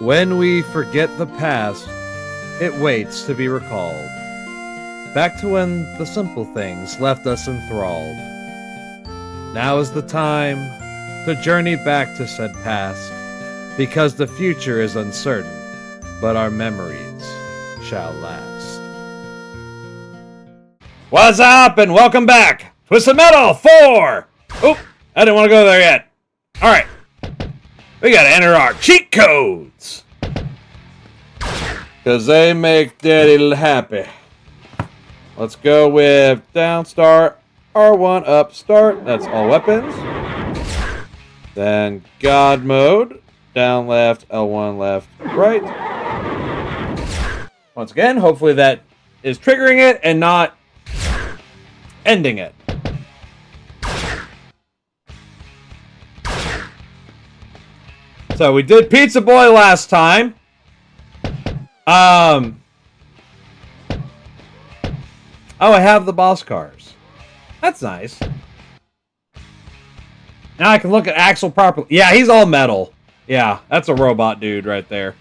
When we forget the past, it waits to be recalled. Back to when the simple things left us enthralled. Now is the time to journey back to said past, because the future is uncertain, but our memories shall last. What's up, and welcome back! Twisted Metal 4! Oop, I didn't want to go there yet. Alright. We gotta enter our cheat codes. Because they make Daddy happy. Let's go with down start, R1 up start. That's all weapons. Then God mode. Down left, L1 left, right. Once again, hopefully that is triggering it and not ending it. So we did Pizza Boy last time. Oh, I have the boss cars. That's nice. Now I can look at Axel properly. Yeah, he's all metal. Yeah, that's a robot dude right there.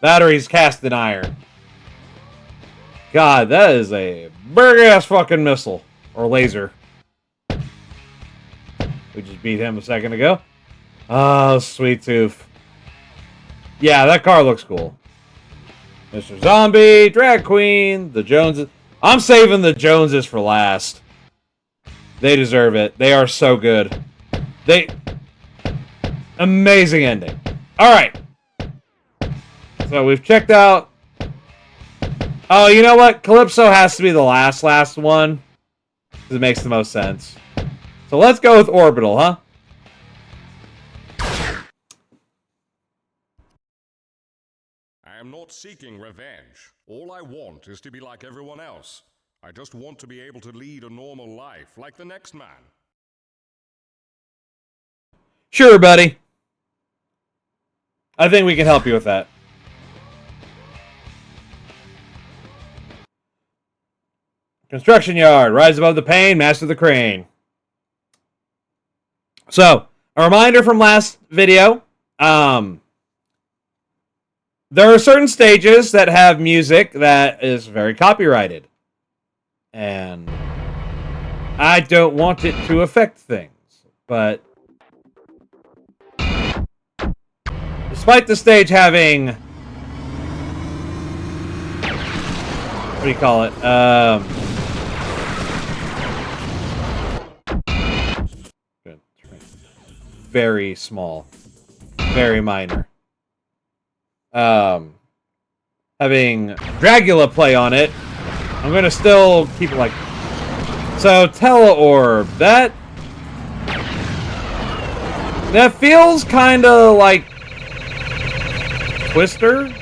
Batteries cast in iron. God, that is a big-ass fucking missile. Or laser. We just beat him a second ago. Oh, sweet tooth. Yeah, that car looks cool. Mr. Zombie, Drag Queen, the Joneses. I'm saving the Joneses for last. They deserve it. They are so good. Amazing ending. Alright. So we've checked out... Oh, you know what? Calypso has to be the last one. Because it makes the most sense. So let's go with Orbital, huh? I am not seeking revenge. All I want is to be like everyone else. I just want to be able to lead a normal life, like the next man. Sure, buddy. I think we can help you with that. Construction yard. Rise above the pain, master the crane. So, a reminder from last video. There are certain stages that have music that is very copyrighted. And I don't want it to affect things. But despite the stage having... What do you call it? Very small. Very minor. Having Dragula play on it, I'm gonna still keep it like... So, Teleorb, that feels kinda like Twister,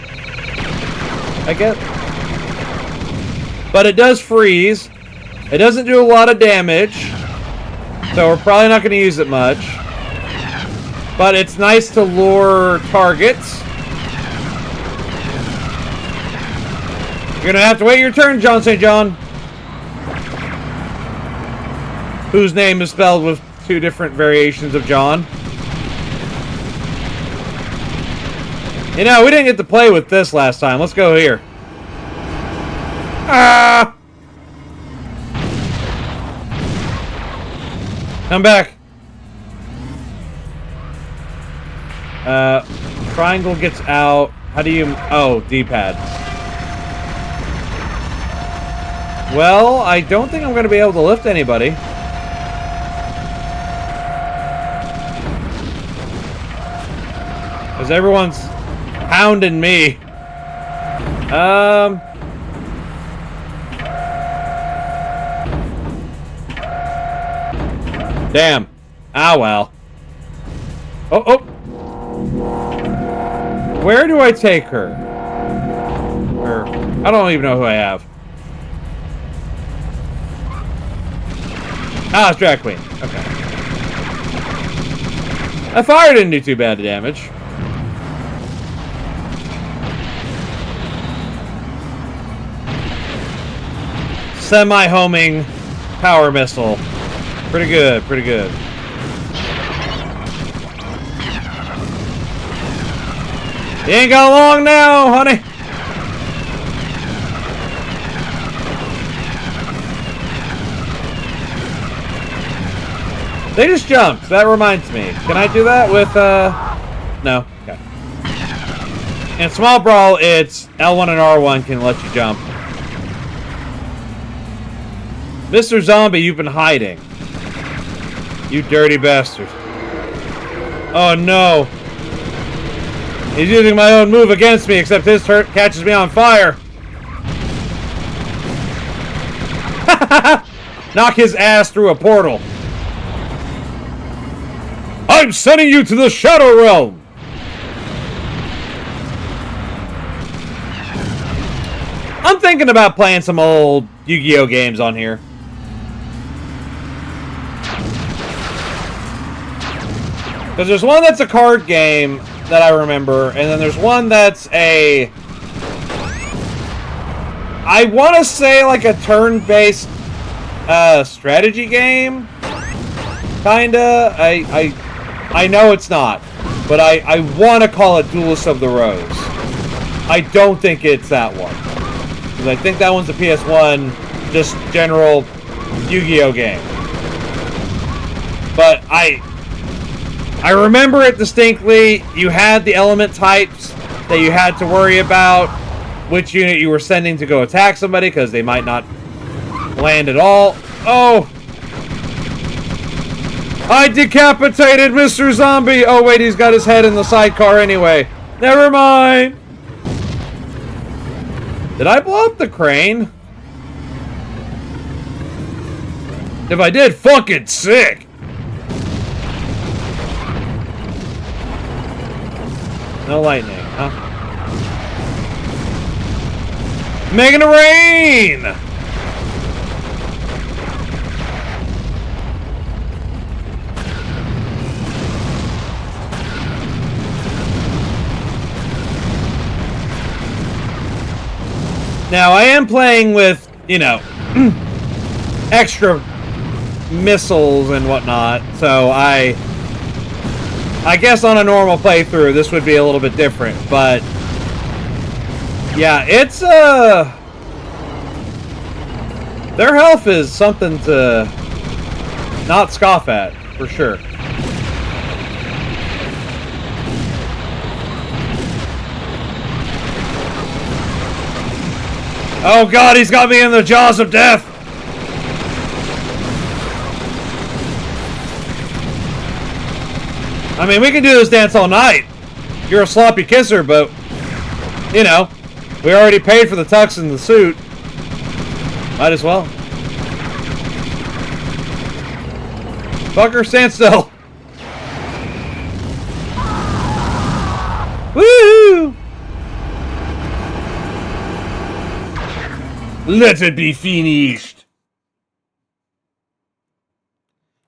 I guess. But it does freeze. It doesn't do a lot of damage, so we're probably not gonna use it much. But it's nice to lure targets. You're gonna have to wait your turn, John St. John. Whose name is spelled with two different variations of John. You know, we didn't get to play with this last time. Let's go here. Ah! Come back. Triangle gets out. How do you... Oh, D-pad. Well, I don't think I'm going to be able to lift anybody. Because everyone's pounding me. Damn. Ah, well. Oh. Where do I take her? Or, I don't even know who I have. Ah, it's Drag Queen. Okay. That fire didn't do too bad damage. Semi-homing power missile. Pretty good, pretty good. You ain't got long now, honey. They just jumped. That reminds me. Can I do that with, No. Okay. In Small Brawl, it's L1 and R1 can let you jump. Mr. Zombie, you've been hiding. You dirty bastard. Oh, no. He's using my own move against me, except his hurt catches me on fire. Knock his ass through a portal. I'm sending you to the Shadow Realm! I'm thinking about playing some old Yu-Gi-Oh games on here. Because there's one that's a card game that I remember, and then there's one that's a... I want to say like a turn-based strategy game? Kinda. I know it's not, but I want to call it Duelist of the Rose. I don't think it's that one. Because I think that one's a PS1, just general Yu-Gi-Oh game. But I remember it distinctly. You had the element types that you had to worry about which unit you were sending to go attack somebody, because they might not land at all. Oh! I decapitated Mr. Zombie! Oh wait, he's got his head in the sidecar anyway. Never mind! Did I blow up the crane? If I did, fucking sick! No lightning, huh? Making it rain! Now, I am playing with, you know, extra missiles and whatnot, so I guess on a normal playthrough, this would be a little bit different, but yeah, it's, their health is something to not scoff at, for sure. Oh god, he's got me in the jaws of death! I mean, we can do this dance all night. You're a sloppy kisser, but, you know, we already paid for the tux and the suit. Might as well. Fucker, stand still. Woo! Let it be finished.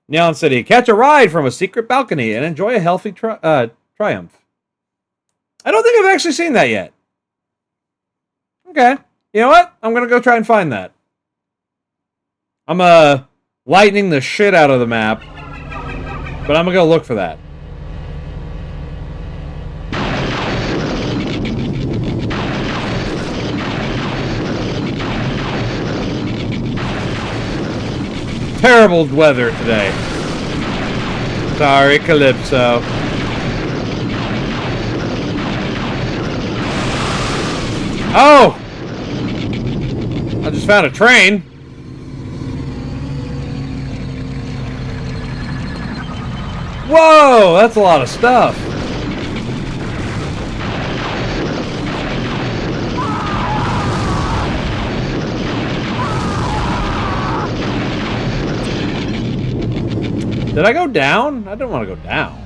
Neon City. Catch a ride from a secret balcony and enjoy a healthy triumph. I don't think I've actually seen that yet. Okay. You know what? I'm going to go try and find that. I'm lightning the shit out of the map. But I'm going to go look for that. Terrible weather today. Sorry, Calypso. Oh! I just found a train. Whoa! That's a lot of stuff. Did I go down? I didn't want to go down.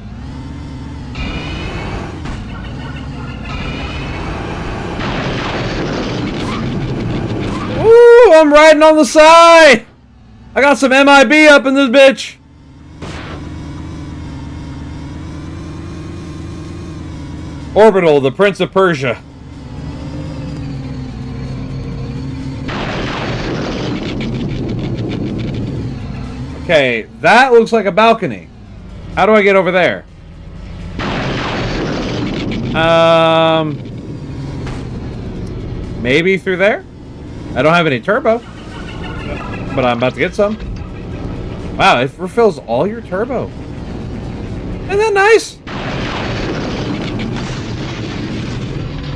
Ooh, I'm riding on the side! I got some MIB up in this bitch! Orbital, the Prince of Persia. Okay, that looks like a balcony. How do I get over there? Maybe through there? I don't have any turbo. But I'm about to get some. Wow, it refills all your turbo. Isn't that nice?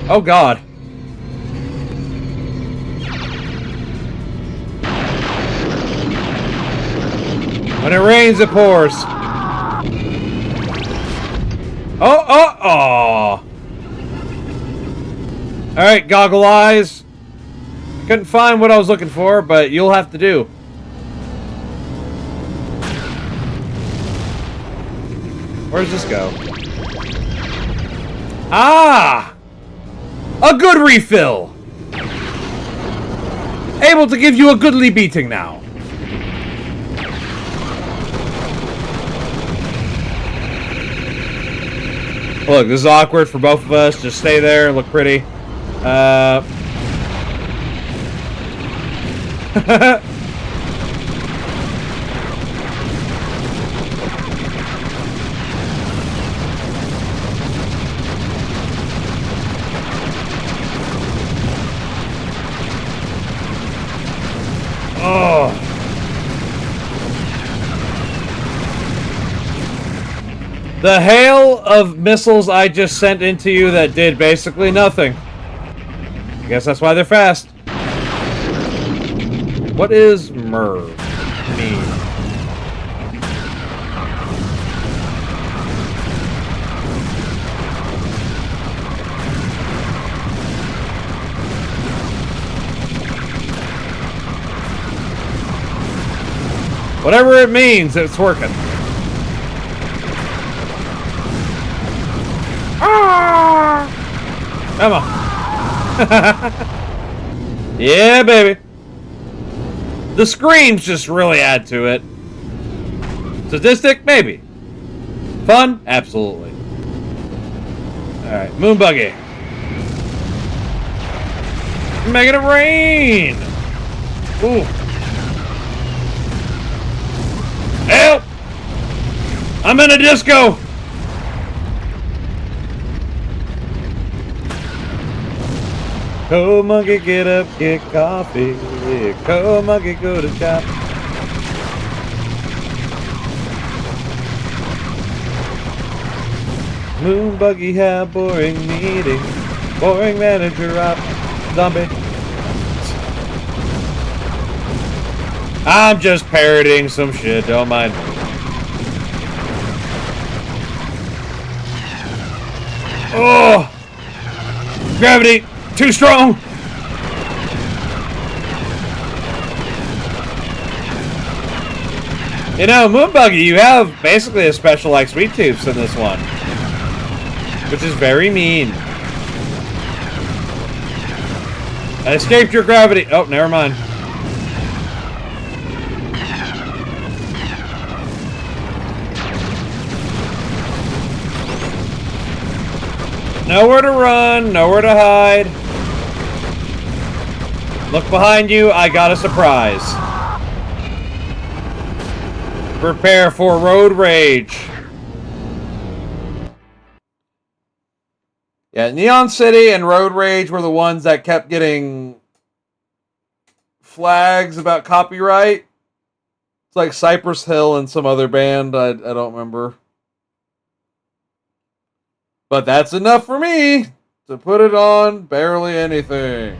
Oh, God. When it rains, it pours. Oh. Alright, goggle eyes. Couldn't find what I was looking for, but you'll have to do. Where does this go? Ah! A good refill! Able to give you a goodly beating now. Look, this is awkward for both of us. Just stay there and look pretty. Oh. The hail of missiles I just sent into you that did basically nothing. I guess that's why they're fast. What is MERV mean? Whatever it means, it's working. Ah! Come on. Yeah, baby. The screams just really add to it. Sadistic? Maybe. Fun? Absolutely. Alright, moon buggy. Making it rain! Ooh. Help! I'm in a disco! Go monkey, get up, get coffee. Go monkey, go to shop. Moon buggy have boring meeting. Boring manager up. Zombie. I'm just parroting some shit, don't mind me. Oh! Gravity! Too strong! You know, Moonbuggy, you have basically a special like Sweet Tooths in this one. Which is very mean. I escaped your gravity. Oh, never mind. Nowhere to run, nowhere to hide. Look behind you, I got a surprise. Prepare for road rage. Yeah, Neon City and Road Rage were the ones that kept getting flags about copyright. It's like Cypress Hill and some other band, I don't remember. But that's enough for me to put it on barely anything.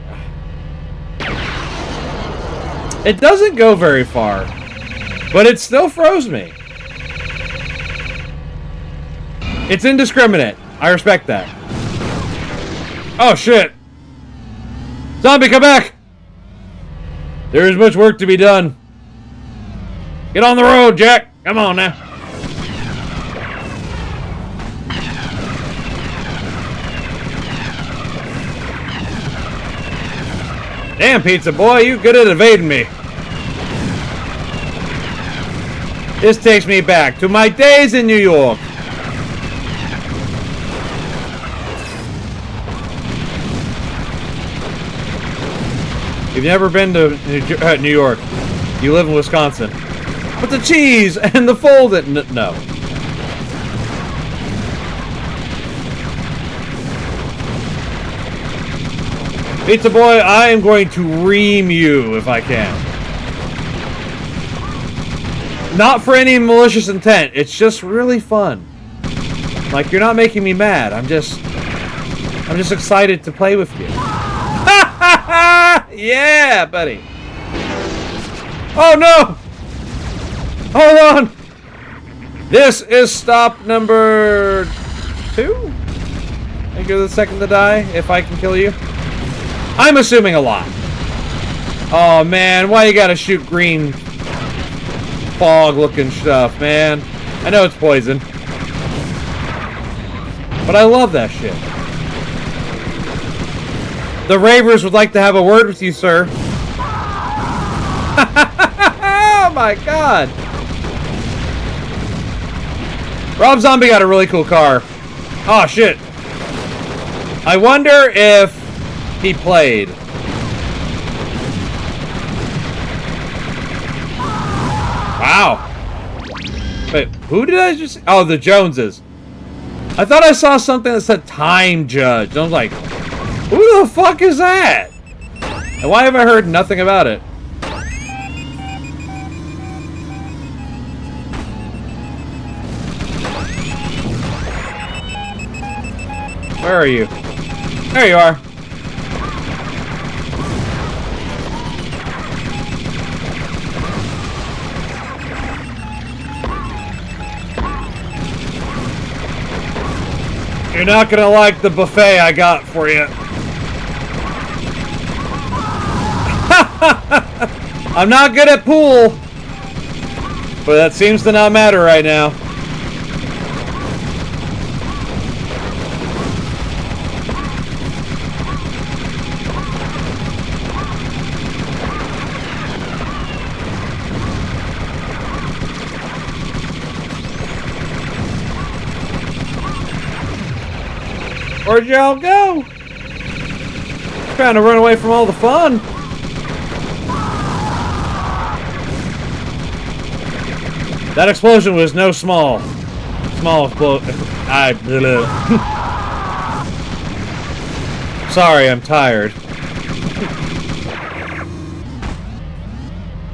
It doesn't go very far, but it still froze me. It's indiscriminate. I respect that. Oh, shit. Zombie, come back! There is much work to be done. Get on the road, Jack. Come on now. Damn, Pizza Boy, you good at evading me. This takes me back to my days in New York. You've never been to New York. You live in Wisconsin. But the cheese and the folded... No. Pizza Boy, I am going to ream you if I can. Not for any malicious intent. It's just really fun. Like, you're not making me mad. I'm just excited to play with you. Yeah, buddy. Oh no! Hold on! This is stop number 2? I think you're the second to die, if I can kill you. I'm assuming a lot. Oh man, why you gotta shoot green fog looking stuff, man? I know it's poison. But I love that shit. The Ravers would like to have a word with you, sir. Oh my god. Rob Zombie got a really cool car. Oh shit. I wonder if he played. Wow. Wait, who did I just... Oh, the Joneses. I thought I saw something that said Time Judge. I was like, who the fuck is that? And why have I heard nothing about it? Where are you? There you are. You're not gonna like the buffet I got for you. I'm not good at pool, but that seems to not matter right now. Where'd y'all go? Trying to run away from all the fun. That explosion was no small explosion. Sorry, I'm tired.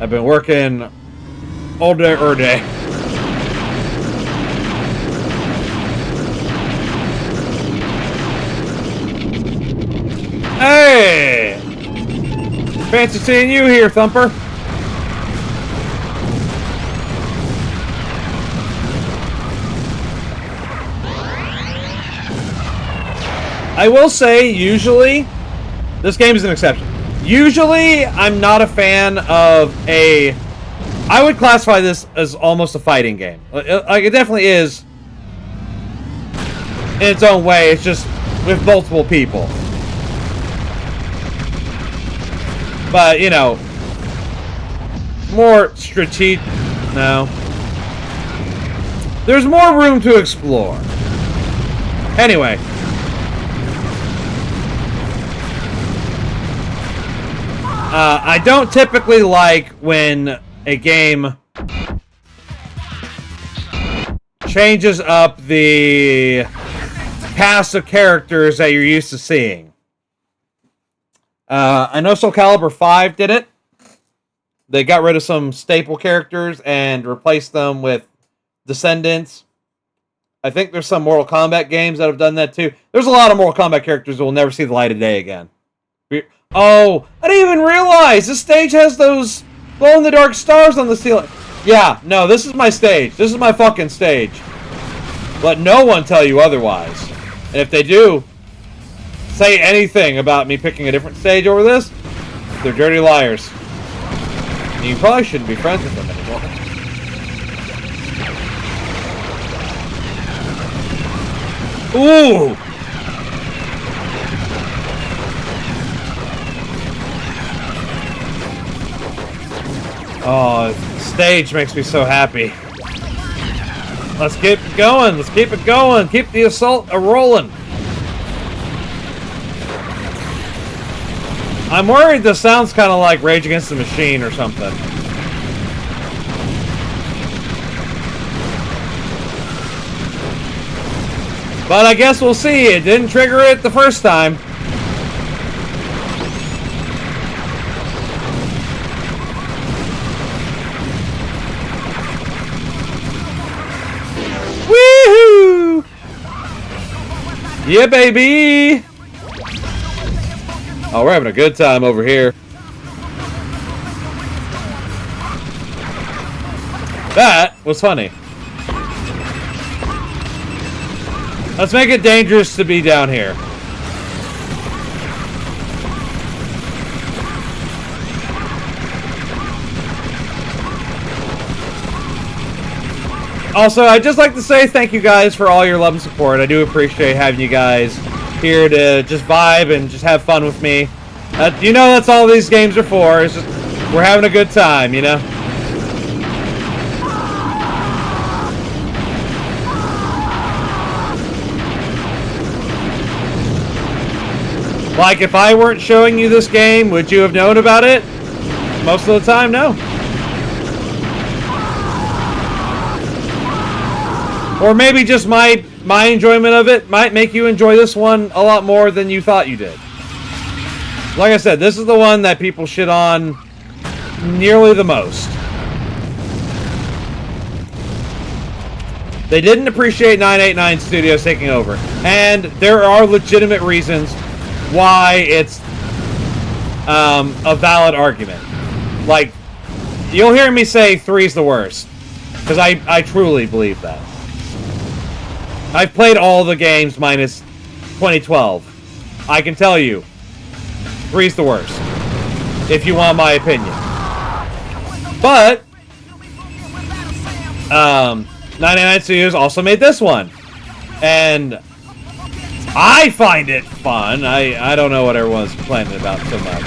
I've been working all day or day. Hey! Fancy seeing you here, Thumper. I will say, usually, this game is an exception. Usually, I'm not a fan of a... I would classify this as almost a fighting game. Like, it definitely is in its own way. It's just with multiple people. But, you know, more strategic... No. There's more room to explore. Anyway. I don't typically like when a game changes up the cast of characters that you're used to seeing. I know Soul Calibur 5 did it. They got rid of some staple characters and replaced them with descendants. I think there's some Mortal Kombat games that have done that too. There's a lot of Mortal Kombat characters that will never see the light of day again. Oh, I didn't even realize this stage has those glow-in-the-dark stars on the ceiling. Yeah, no, this is my stage. This is my fucking stage. Let no one tell you otherwise. And if they do say anything about me picking a different stage over this, they're dirty liars. And you probably shouldn't be friends with them anymore. Ooh! Oh, stage makes me so happy. Let's keep it going. Let's keep it going. Keep the assault a-rolling. I'm worried this sounds kind of like Rage Against the Machine or something. But I guess we'll see. It didn't trigger it the first time. Yeah, baby! Oh, we're having a good time over here. That was funny. Let's make it dangerous to be down here. Also, I'd just like to say thank you guys for all your love and support. I do appreciate having you guys here to just vibe and just have fun with me. You know that's all these games are for. It's just, we're having a good time, you know? Like, if I weren't showing you this game, would you have known about it? Most of the time, no. Or maybe just my enjoyment of it might make you enjoy this one a lot more than you thought you did. Like I said, this is the one that people shit on nearly the most. They didn't appreciate 989 Studios taking over. And there are legitimate reasons why it's a valid argument. Like, you'll hear me say 3's the worst. Because I truly believe that. I've played all the games minus 2012. I can tell you, 3's the worst. If you want my opinion. But 99 Studios also made this one. And I find it fun. I don't know what everyone's complaining about so much.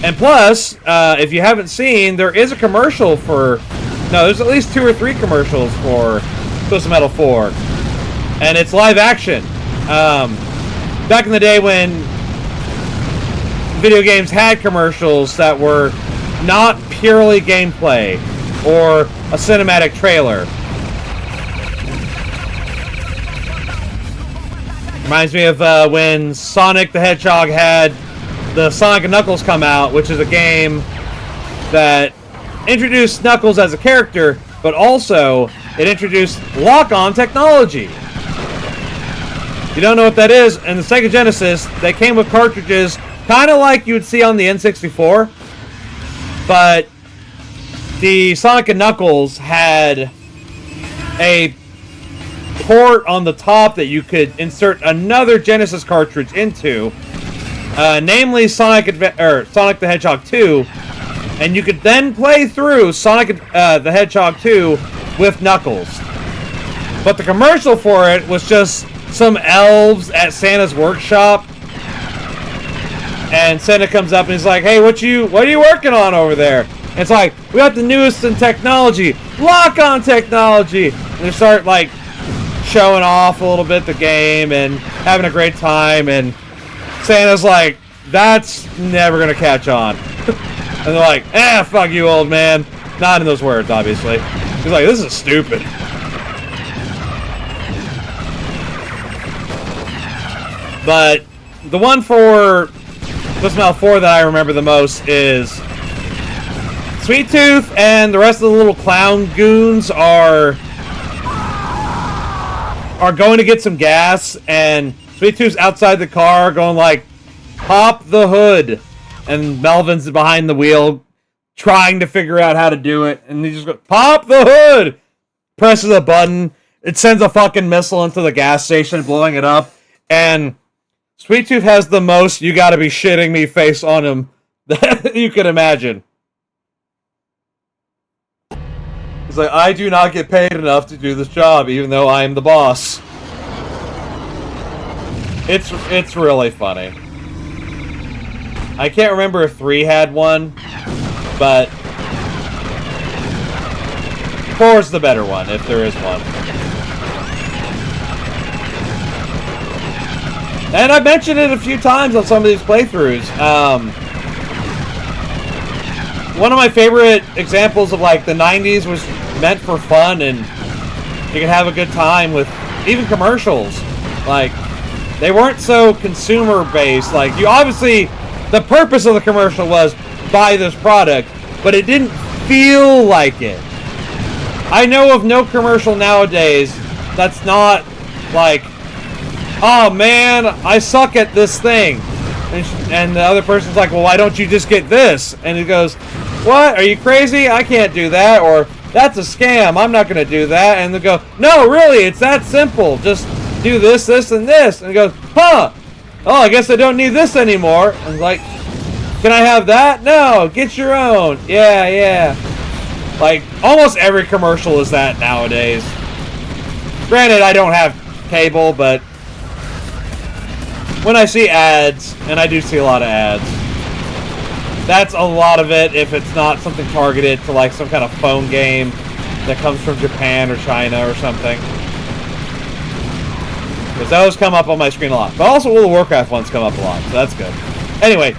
And plus, if you haven't seen, there is a commercial for... No, there's at least 2 or 3 commercials for Twisted Metal 4. And it's live action. Back in the day when video games had commercials that were not purely gameplay or a cinematic trailer. Reminds me of when Sonic the Hedgehog had the Sonic and Knuckles come out, which is a game that introduced Knuckles as a character, but also it introduced lock-on technology. You don't know what that is? In the Sega Genesis, they came with cartridges kind of like you would see on the N64, but the Sonic and Knuckles had a port on the top that you could insert another Genesis cartridge into, namely Sonic the Hedgehog 2, and you could then play through Sonic the Hedgehog 2 with Knuckles. But the commercial for it was just some elves at Santa's workshop, and Santa comes up and he's like, "Hey, what are you working on over there?" And it's like, "We got the newest in technology, lock-on technology." And they start like showing off a little bit the game and having a great time, and Santa's like, "That's never gonna catch on." And they're like, "Fuck you, old man." Not in those words, obviously. He's like, "This is stupid." But the one for Twisted Metal 4 that I remember the most is Sweet Tooth and the rest of the little clown goons are going to get some gas, and Sweet Tooth's outside the car going like, "Pop the hood," and Melvin's behind the wheel trying to figure out how to do it, and he just goes, "Pop the hood!" Presses a button, it sends a fucking missile into the gas station, blowing it up, and Sweet Tooth has the most "you gotta be shitting me" face on him that you can imagine. He's like, "I do not get paid enough to do this job, even though I am the boss." It's really funny. I can't remember if 3 had one, but 4 is the better one, if there is one. And I've mentioned it a few times on some of these playthroughs. One of my favorite examples of like the 90s was meant for fun, and you can have a good time with even commercials. Like, they weren't so consumer based. Like, you obviously, the purpose of the commercial was buy this product, but it didn't feel like it. I know of no commercial nowadays that's not Like, oh man, I suck at this thing. And the other person's like, well, why don't you just get this? And he goes, what? Are you crazy? I can't do that. Or, that's a scam. I'm not going to do that. And they go, no, really, it's that simple. Just do this, this, and this. And he goes, huh? Oh, I guess I don't need this anymore. And he's like, can I have that? No, get your own. Yeah, yeah. Like, almost every commercial is that nowadays. Granted, I don't have cable, but when I see ads, and I do see a lot of ads, that's a lot of it if it's not something targeted to like some kind of phone game that comes from Japan or China or something. Because those come up on my screen a lot. But also World of Warcraft ones come up a lot, so that's good. Anyway,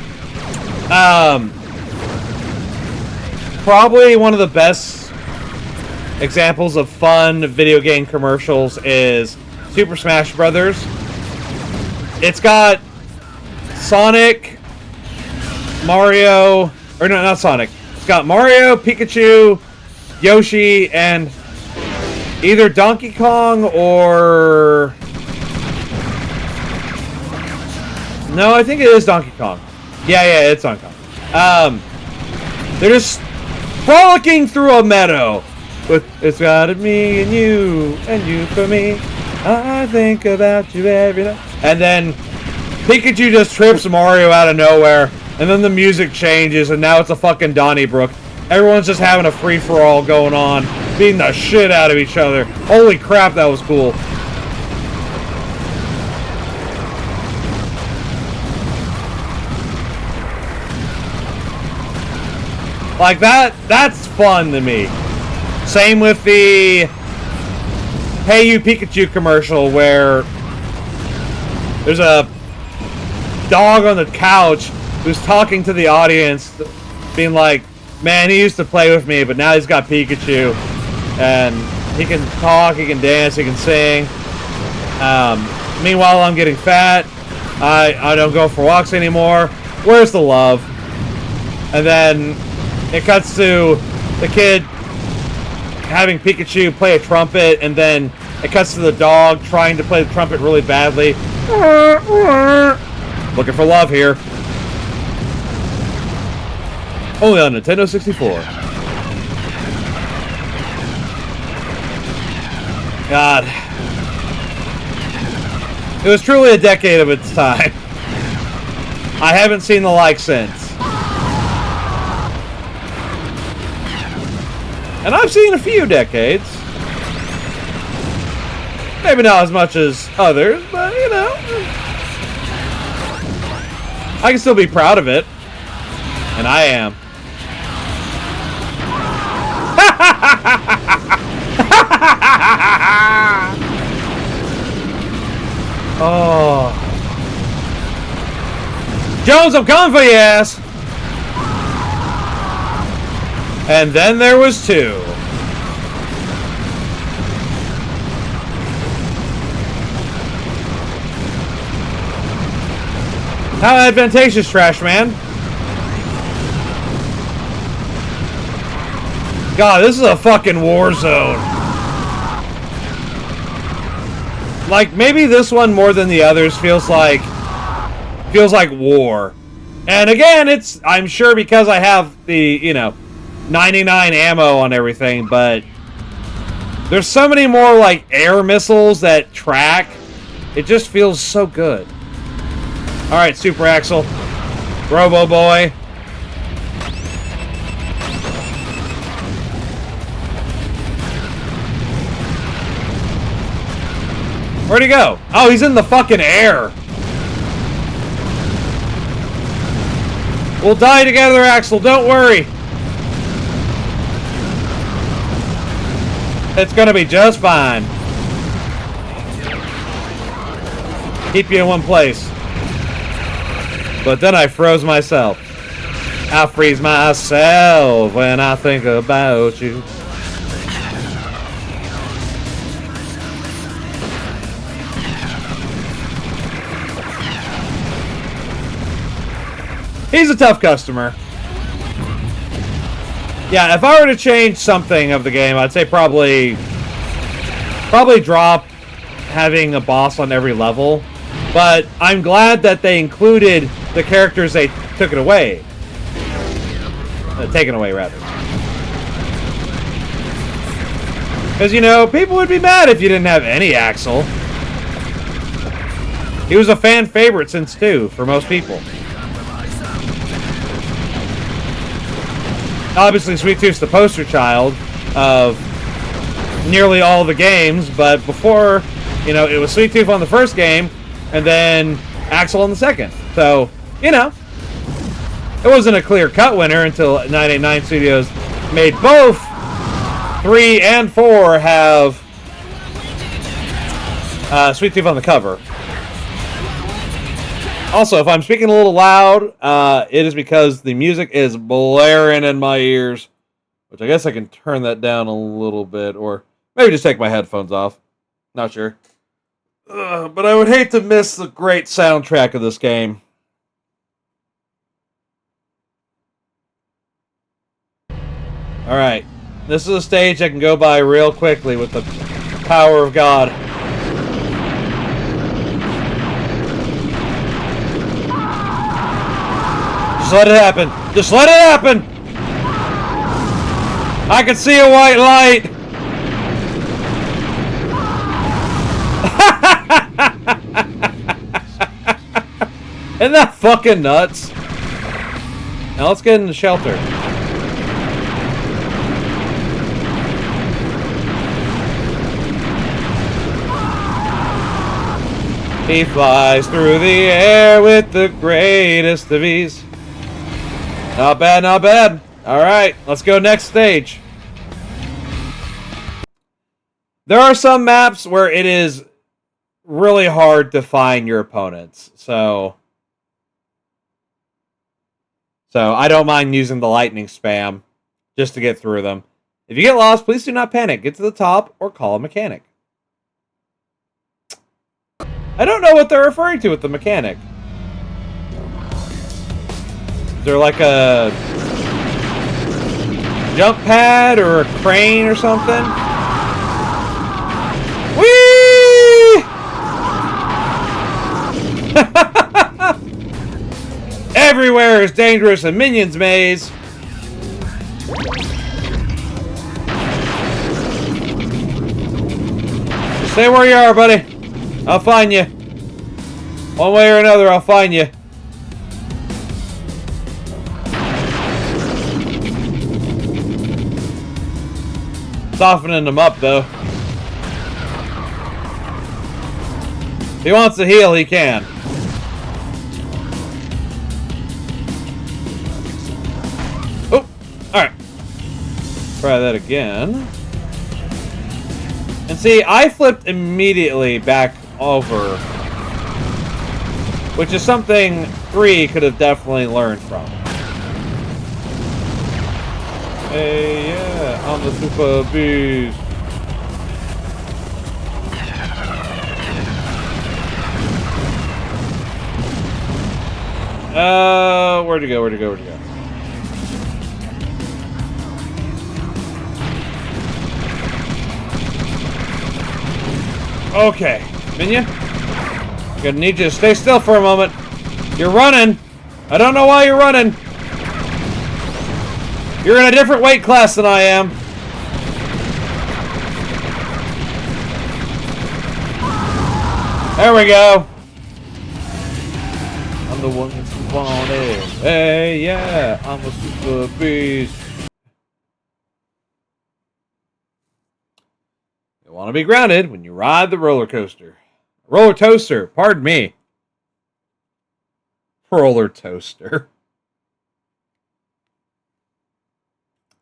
probably one of the best examples of fun video game commercials is Super Smash Brothers. It's got Sonic, Mario, or no, not Sonic. It's got Mario, Pikachu, Yoshi, and either Donkey Kong or... No, I think it is Donkey Kong. Yeah, it's Donkey Kong. They're just frolicking through a meadow with "It's got me and you for me. I think about you every night." And then Pikachu just trips Mario out of nowhere, and then the music changes, and now it's a fucking Donnybrook. Everyone's just having a free-for-all going on, beating the shit out of each other. Holy crap, that was cool. Like, that's fun to me. Same with the Hey You Pikachu commercial where there's a dog on the couch who's talking to the audience, being like, man, he used to play with me, but now he's got Pikachu. And he can talk, he can dance, he can sing. Meanwhile, I'm getting fat. I don't go for walks anymore. Where's the love? And then it cuts to the kid having Pikachu play a trumpet, and then it cuts to the dog trying to play the trumpet really badly. Looking for love here. Only on Nintendo 64. God. It was truly a decade of its time. I haven't seen the like since. And I've seen a few decades. Maybe not as much as others, but you know. I can still be proud of it. And I am. Oh. Jones, I'm coming for you, ass. And then there was two. How advantageous, Trash Man. God, this is a fucking war zone. Like, maybe this one more than the others feels like war. And again, it's, I'm sure because I have the, you know, 99 ammo on everything, but there's so many more like air missiles that track. It just feels so good. Alright, Super Axel. Robo Boy. Where'd he go? Oh, he's in the fucking air. We'll die together, Axel. Don't worry. It's gonna be just fine. Keep you in one place. But then I froze myself. I freeze myself when I think about you. He's a tough customer. Yeah, if I were to change something of the game, I'd say probably drop having a boss on every level, but I'm glad that they included the characters they took it away. Taken away, rather. Because, you know, people would be mad if you didn't have any Axel. He was a fan favorite since 2 for most people. Obviously, Sweet Tooth's the poster child of nearly all the games, but before, you know, it was Sweet Tooth on the first game, and then Axel on the second. So, you know, it wasn't a clear-cut winner until 989 Studios made both 3 and 4 have Sweet Tooth on the cover. Also, if I'm speaking a little loud, it is because the music is blaring in my ears, which I guess I can turn that down a little bit, or maybe just take my headphones off. Not sure. But I would hate to miss the great soundtrack of this game. Alright, this is a stage I can go by real quickly with the power of God. Just let it happen. Just let it happen! I can see a white light! Isn't that fucking nuts? Now let's get in the shelter. He flies through the air with the greatest of ease. Not bad, not bad. Alright, let's go next stage. There are some maps where it is really hard to find your opponents, so I don't mind using the lightning spam just to get through them. If you get lost, please do not panic. Get to the top or call a mechanic. I don't know what they're referring to with the mechanic. Is there like a jump pad or a crane or something? Whee! Everywhere is dangerous and minions maze. Just stay where you are, buddy. I'll find you. One way or another, I'll find you. Softening them up, though. If he wants to heal, he can. Oh, alright. Try that again. And see, I flipped immediately back over, which is something 3 could have definitely learned from. Hey, yeah, I'm the super beast. Where'd you go? Where'd you go? Where'd you go? Okay, Minya, I'm gonna need you to stay still for a moment. You're running. I don't know why you're running. You're in a different weight class than I am. There we go. I'm the one that's wanted. Hey, yeah, I'm a super beast. You want to be grounded when you ride the roller coaster. Roller toaster, pardon me. Roller toaster.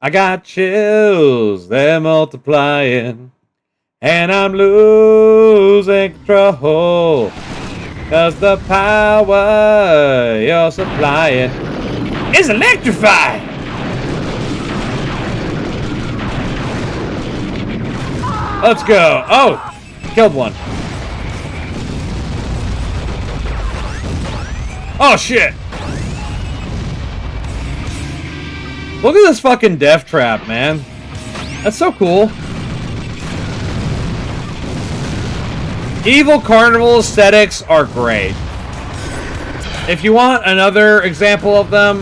I got chills, they're multiplying, and I'm losing control, 'cause the power you're supplying is electrifying. Let's go. Oh, killed one. Oh, shit. Look at this fucking death trap, man. That's so cool. Evil Carnival aesthetics are great. If you want another example of them,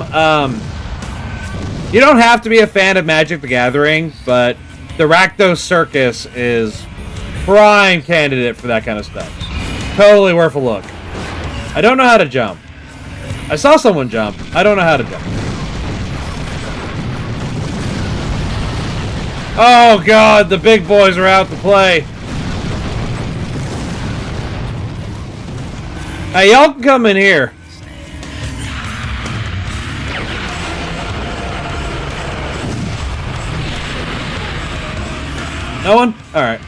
you don't have to be a fan of Magic the Gathering, but the Rakdos Circus is prime candidate for that kind of stuff. Totally worth a look. I don't know how to jump. I saw someone jump. I don't know how to jump. Oh god, the big boys are out to play. Hey, y'all can come in here. No one? Alright.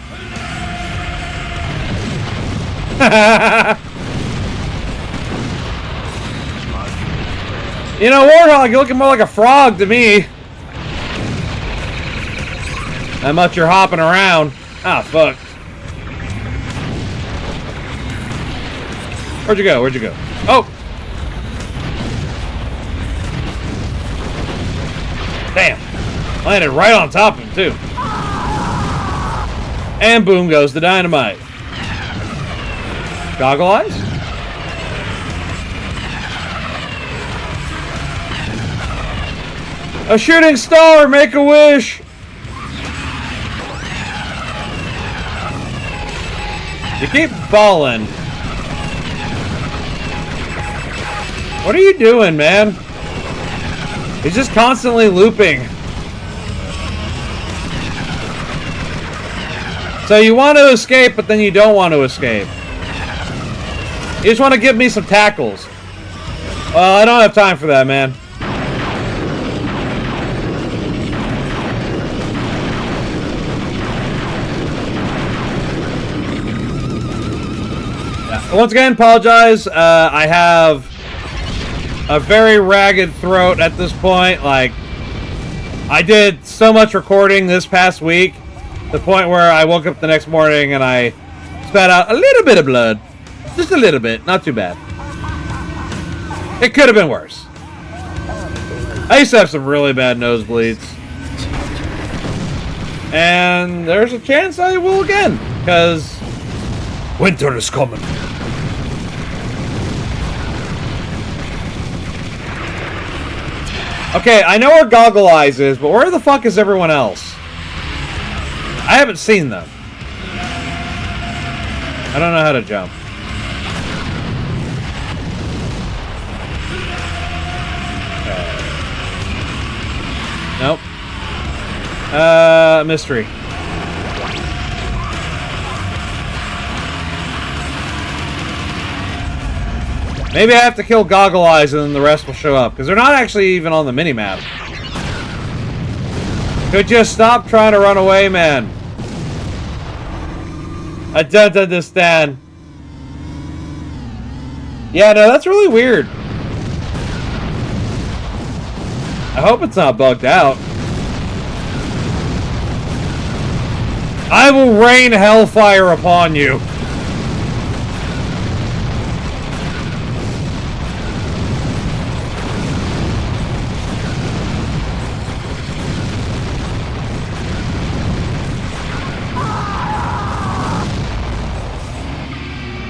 You know, Warthog, you're looking more like a frog to me. How much you're hopping around. Ah, fuck. Where'd you go? Where'd you go? Oh! Damn. Landed right on top of him, too. And boom goes the dynamite. Goggle eyes? A shooting star! Make a wish! You keep falling. What are you doing, man? He's just constantly looping. So you want to escape, but then you don't want to escape. You just want to give me some tackles. Well, I don't have time for that, man. Once again, apologize. I have a very ragged throat at this point. Like, I did so much recording this past week, to the point where I woke up the next morning and I spat out a little bit of blood. Just a little bit. Not too bad. It could have been worse. I used to have some really bad nosebleeds. And there's a chance I will again, because winter is coming. Okay, I know where Goggle Eyes is, but where the fuck is everyone else? I haven't seen them. I don't know how to jump. Nope. Mystery. Maybe I have to kill Goggle Eyes and then the rest will show up, because they're not actually even on the minimap. Could you stop trying to run away, man? I don't understand. Yeah, no, that's really weird. I hope it's not bugged out. I will rain hellfire upon you.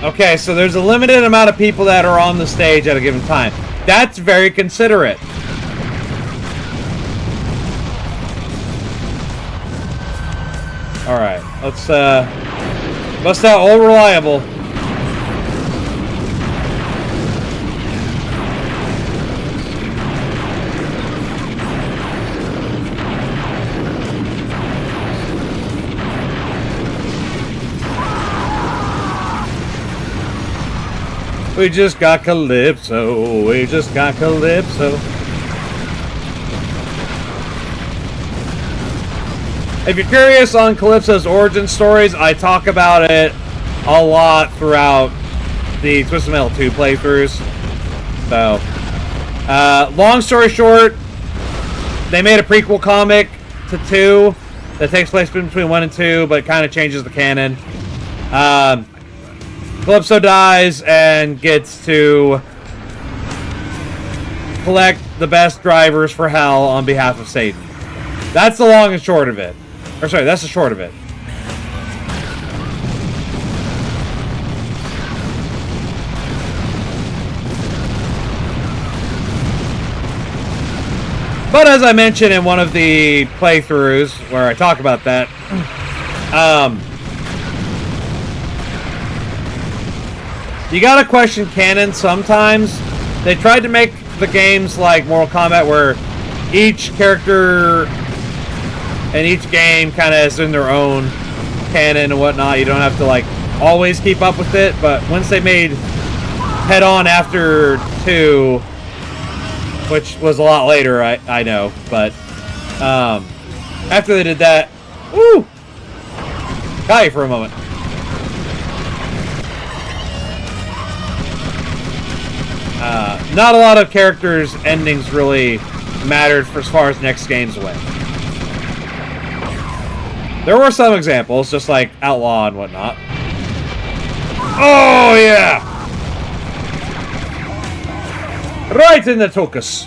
Okay, so there's a limited amount of people that are on the stage at a given time. That's very considerate. Alright, let's bust out Old Reliable. We just got Calypso. We just got Calypso. If you're curious on Calypso's origin stories, I talk about it a lot throughout the Twisted Metal 2 playthroughs. So, long story short, they made a prequel comic to 2 that takes place between 1 and 2, but it kind of changes the canon. Calypso dies and gets to collect the best drivers for hell on behalf of Satan. That's the long and short of it. Or sorry, that's the short of it. But as I mentioned in one of the playthroughs where I talk about that, you gotta question canon sometimes. They tried to make the games like Mortal Kombat where each character and each game kind of is in their own canon and whatnot. You don't have to like always keep up with it, but once they made Head On after 2, which was a lot later, I know, but after they did that, woo! Got you for a moment. Not a lot of characters' endings really mattered for as far as next games went. There were some examples, just like Outlaw and whatnot. Oh, yeah! Right in the tuchus.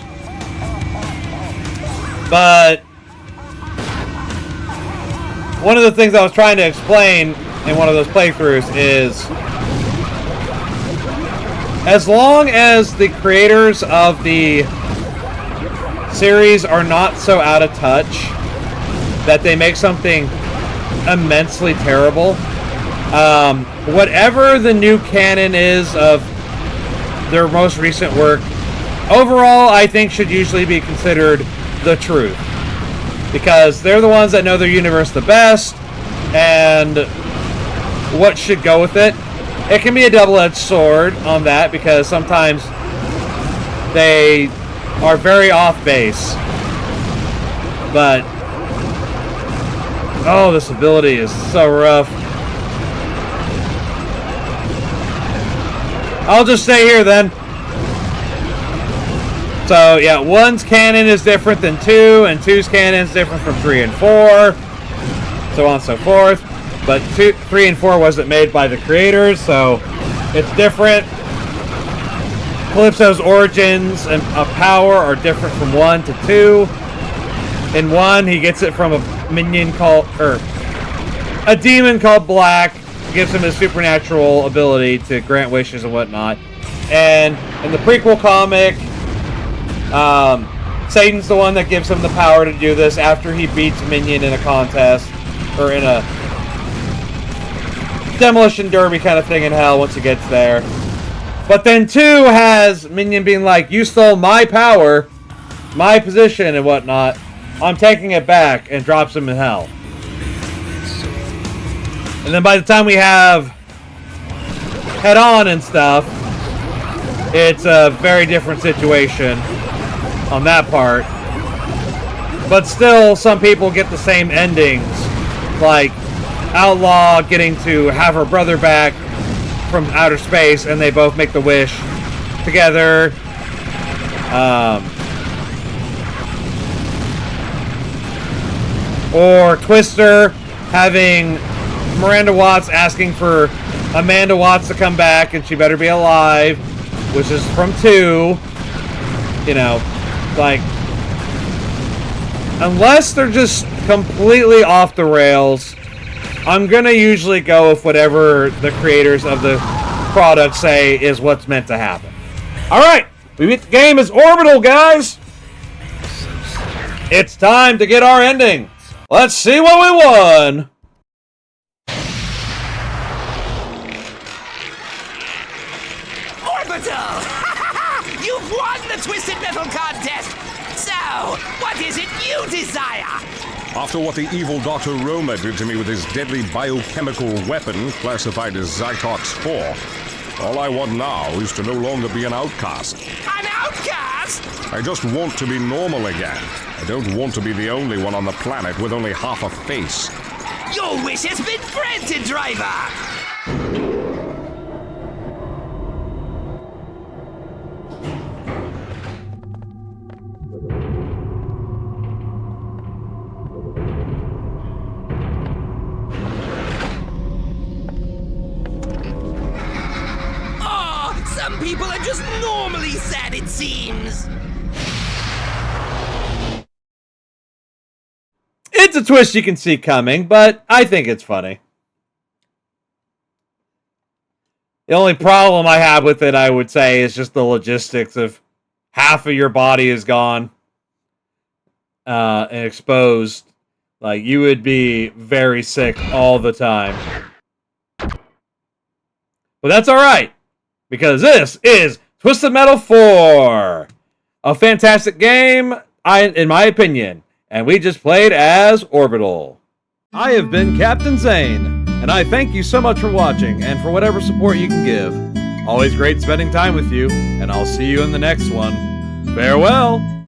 But one of the things I was trying to explain in one of those playthroughs is as long as the creators of the series are not so out of touch that they make something immensely terrible, whatever the new canon is of their most recent work, overall I think should usually be considered the truth, because they're the ones that know their universe the best and what should go with it. It can be a double-edged sword on that, because sometimes they are very off base. But oh, this ability is so rough. I'll just stay here then. So yeah, 1's canon is different than 2, and 2's canon is different from 3 and 4, so on and so forth. But 3 and 4 wasn't made by the creators, so it's different. Calypso's origins and power are different from 1 to 2. In 1, he gets it from a minion called, a demon called Black. Gives him his supernatural ability to grant wishes and whatnot. And in the prequel comic, Satan's the one that gives him the power to do this after he beats Minion in a contest, or in a demolition derby kind of thing in hell once he gets there. But then 2 has Minion being like, you stole my power, my position and whatnot, I'm taking it back, and drops him in hell. And then by the time we have Head On and stuff, it's a very different situation on that part. But still, some people get the same endings, like Outlaw getting to have her brother back from outer space, and they both make the wish together. Or Twister having Miranda Watts asking for Amanda Watts to come back, and she better be alive, which is from 2. You know, like, unless they're just completely off the rails, I'm gonna usually go with whatever the creators of the product say is what's meant to happen. Alright, we beat the game as Orbital, guys! It's time to get our ending. Let's see what we won! Orbital! You've won the Twisted Metal contest! So, what is it you desire? After what the evil Dr. Roma did to me with his deadly biochemical weapon, classified as Zytox 4, all I want now is to no longer be an outcast. An outcast? I just want to be normal again. I don't want to be the only one on the planet with only half a face. Your wish has been granted, driver! Some people are just normally sad, it seems. It's a twist you can see coming, but I think it's funny. The only problem I have with it, I would say, is just the logistics of half of your body is gone. and exposed, like, you would be very sick all the time. But that's alright, because this is Twisted Metal 4! A fantastic game, in my opinion, and we just played as Orbital. I have been Captain Zane, and I thank you so much for watching and for whatever support you can give. Always great spending time with you, and I'll see you in the next one. Farewell!